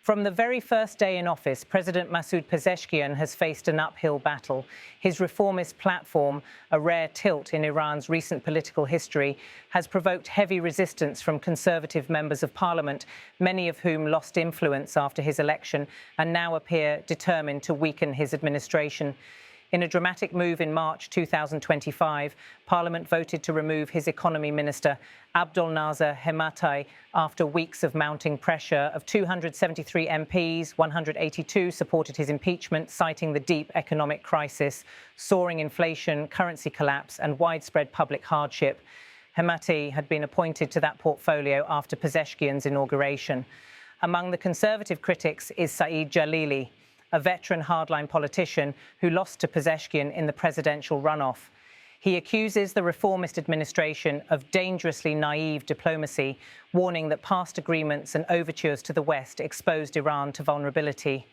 From the very first day in office, President Masoud Pezeshkian has faced an uphill battle. His reformist platform, a rare tilt in Iran's recent political history, has provoked heavy resistance from conservative members of parliament, many of whom lost influence after his election and now appear determined to weaken his administration. In a dramatic move in March 2025, Parliament voted to remove his economy minister, Abdolnazar Hemati, after weeks of mounting pressure. Of 273 MPs, 182 supported his impeachment, citing the deep economic crisis, soaring inflation, currency collapse, and widespread public hardship. Hemati had been appointed to that portfolio after Pezeshkian's inauguration. Among the conservative critics is Saeed Jalili, a veteran hardline politician who lost to Pezeshkian in the presidential runoff. He accuses the reformist administration of dangerously naive diplomacy, warning that past agreements and overtures to the West exposed Iran to vulnerability.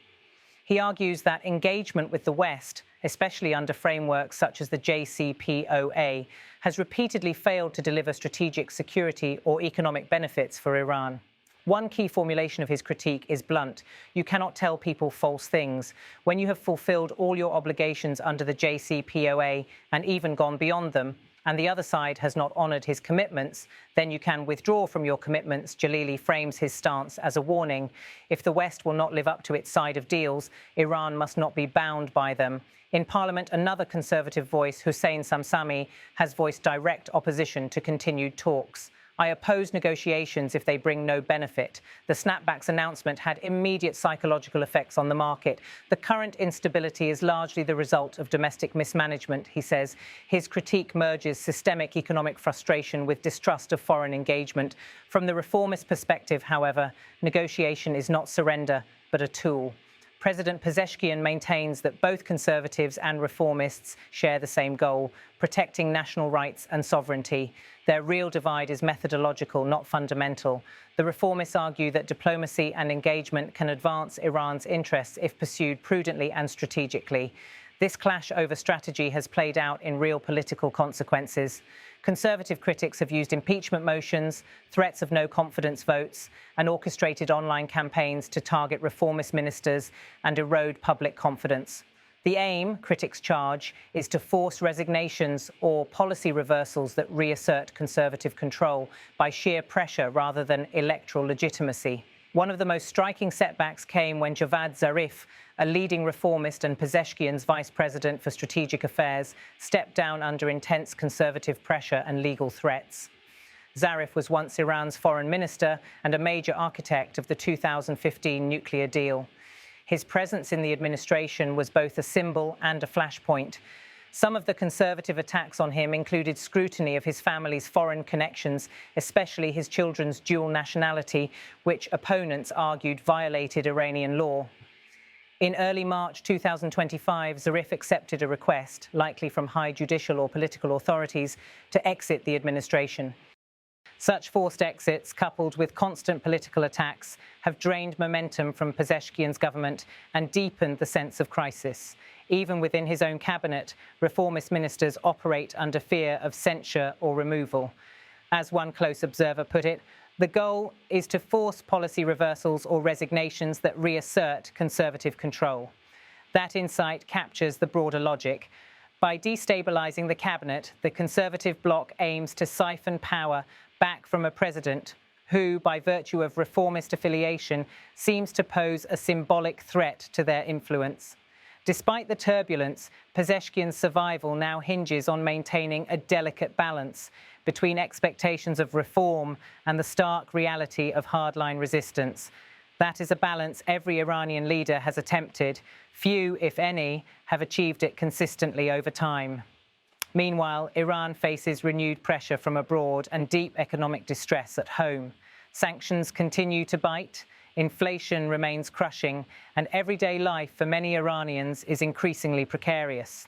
He argues that engagement with the West, especially under frameworks such as the JCPOA, has repeatedly failed to deliver strategic security or economic benefits for Iran. One key formulation of his critique is blunt. You cannot tell people false things. When you have fulfilled all your obligations under the JCPOA and even gone beyond them, and the other side has not honoured his commitments, then you can withdraw from your commitments. Jalili frames his stance as a warning. If the West will not live up to its side of deals, Iran must not be bound by them. In Parliament, another conservative voice, Hussein Samsami, has voiced direct opposition to continued talks. I oppose negotiations if they bring no benefit. The snapback's announcement had immediate psychological effects on the market. The current instability is largely the result of domestic mismanagement, he says. His critique merges systemic economic frustration with distrust of foreign engagement. From the reformist perspective, however, negotiation is not surrender, but a tool. President Pezeshkian maintains that both conservatives and reformists share the same goal, protecting national rights and sovereignty. Their real divide is methodological, not fundamental. The reformists argue that diplomacy and engagement can advance Iran's interests if pursued prudently and strategically. This clash over strategy has played out in real political consequences. Conservative critics have used impeachment motions, threats of no-confidence votes, and orchestrated online campaigns to target reformist ministers and erode public confidence. The aim, critics charge, is to force resignations or policy reversals that reassert conservative control by sheer pressure rather than electoral legitimacy. One of the most striking setbacks came when Javad Zarif, a leading reformist and Pezeshkian's vice president for strategic affairs, stepped down under intense conservative pressure and legal threats. Zarif was once Iran's foreign minister and a major architect of the 2015 nuclear deal. His presence in the administration was both a symbol and a flashpoint. Some of the conservative attacks on him included scrutiny of his family's foreign connections, especially his children's dual nationality, which opponents argued violated Iranian law. In early March 2025, Zarif accepted a request, likely from high judicial or political authorities, to exit the administration. Such forced exits, coupled with constant political attacks, have drained momentum from Pezeshkian's government and deepened the sense of crisis. Even within his own cabinet, reformist ministers operate under fear of censure or removal. As one close observer put it, the goal is to force policy reversals or resignations that reassert conservative control. That insight captures the broader logic. By destabilizing the cabinet, the conservative bloc aims to siphon power back from a president who, by virtue of reformist affiliation, seems to pose a symbolic threat to their influence. Despite the turbulence, Pezeshkian's survival now hinges on maintaining a delicate balance between expectations of reform and the stark reality of hardline resistance. That is a balance every Iranian leader has attempted. Few, if any, have achieved it consistently over time. Meanwhile, Iran faces renewed pressure from abroad and deep economic distress at home. Sanctions continue to bite, inflation remains crushing, and everyday life for many Iranians is increasingly precarious.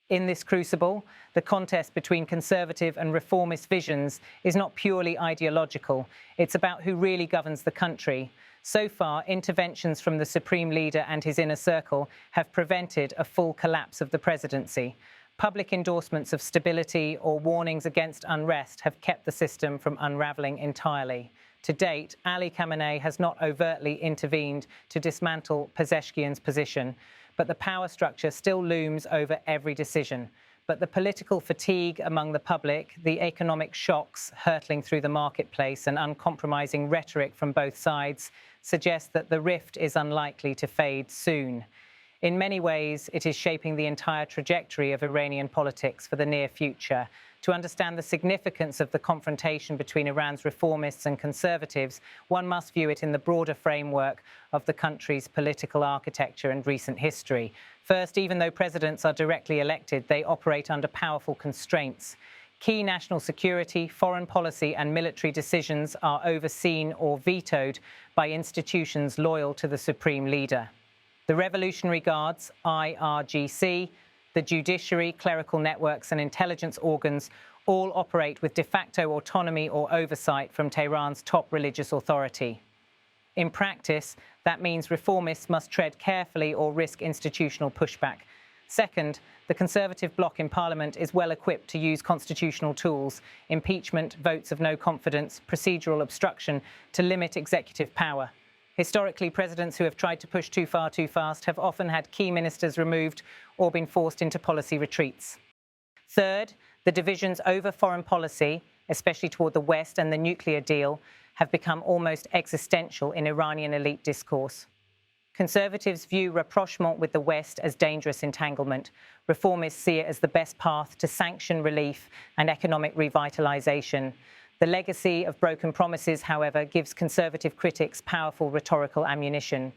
In this crucible, the contest between conservative and reformist visions is not purely ideological. It's about who really governs the country. So far, interventions from the supreme leader and his inner circle have prevented a full collapse of the presidency. Public endorsements of stability or warnings against unrest have kept the system from unravelling entirely. To date, Ali Khamenei has not overtly intervened to dismantle Pezeshkian's position, but the power structure still looms over every decision. But the political fatigue among the public, the economic shocks hurtling through the marketplace, and uncompromising rhetoric from both sides suggest that the rift is unlikely to fade soon. In many ways, it is shaping the entire trajectory of Iranian politics for the near future. To understand the significance of the confrontation between Iran's reformists and conservatives, one must view it in the broader framework of the country's political architecture and recent history. First, even though presidents are directly elected, they operate under powerful constraints. Key national security, foreign policy and military decisions are overseen or vetoed by institutions loyal to the supreme leader. The Revolutionary Guards, IRGC, the judiciary, clerical networks and intelligence organs all operate with de facto autonomy or oversight from Tehran's top religious authority. In practice, that means reformists must tread carefully or risk institutional pushback. Second, the Conservative Bloc in Parliament is well equipped to use constitutional tools, impeachment, votes of no confidence, procedural obstruction, to limit executive power. Historically, presidents who have tried to push too far too fast have often had key ministers removed or been forced into policy retreats. Third, the divisions over foreign policy, especially toward the West and the nuclear deal, have become almost existential in Iranian elite discourse. Conservatives view rapprochement with the West as dangerous entanglement. Reformists see it as the best path to sanction relief and economic revitalization. The legacy of broken promises, however, gives conservative critics powerful rhetorical ammunition.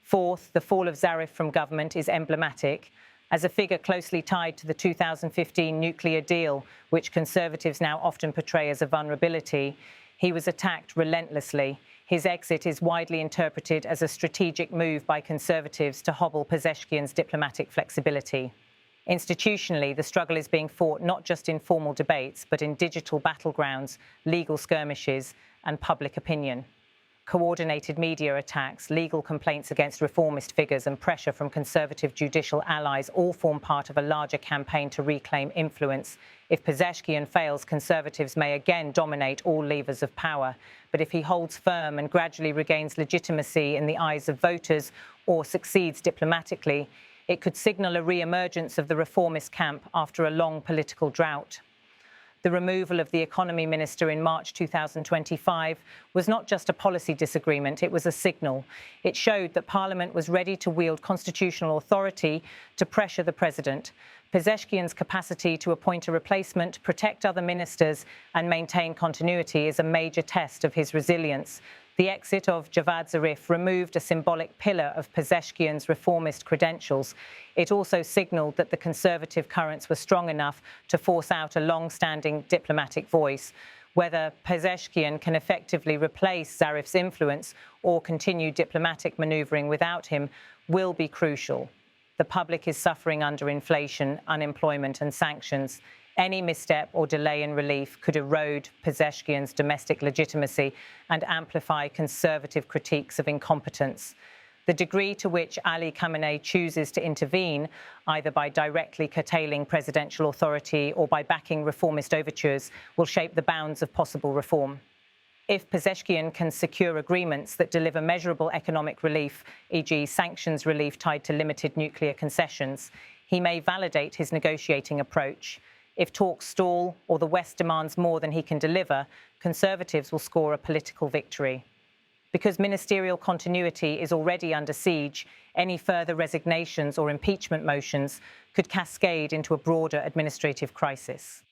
Fourth, the fall of Zarif from government is emblematic. As a figure closely tied to the 2015 nuclear deal, which conservatives now often portray as a vulnerability, he was attacked relentlessly. His exit is widely interpreted as a strategic move by conservatives to hobble Pezeshkian's diplomatic flexibility. Institutionally, the struggle is being fought not just in formal debates, but in digital battlegrounds, legal skirmishes, and public opinion. Coordinated media attacks, legal complaints against reformist figures, and pressure from conservative judicial allies all form part of a larger campaign to reclaim influence. If Pezeshkian fails, conservatives may again dominate all levers of power. But if he holds firm and gradually regains legitimacy in the eyes of voters or succeeds diplomatically, it could signal a re-emergence of the reformist camp after a long political drought. The removal of the economy minister in March 2025 was not just a policy disagreement, it was a signal. It showed that Parliament was ready to wield constitutional authority to pressure the president. Pezeshkian's capacity to appoint a replacement, protect other ministers and maintain continuity is a major test of his resilience. The exit of Javad Zarif removed a symbolic pillar of Pezeshkian's reformist credentials. It also signalled that the conservative currents were strong enough to force out a long-standing diplomatic voice. Whether Pezeshkian can effectively replace Zarif's influence or continue diplomatic manoeuvring without him will be crucial. The public is suffering under inflation, unemployment and sanctions. Any misstep or delay in relief could erode Pezeshkian's domestic legitimacy and amplify conservative critiques of incompetence. The degree to which Ali Khamenei chooses to intervene, either by directly curtailing presidential authority or by backing reformist overtures, will shape the bounds of possible reform. If Pezeshkian can secure agreements that deliver measurable economic relief, e.g. sanctions relief tied to limited nuclear concessions, he may validate his negotiating approach. If talks stall or the West demands more than he can deliver, conservatives will score a political victory. Because ministerial continuity is already under siege, any further resignations or impeachment motions could cascade into a broader administrative crisis.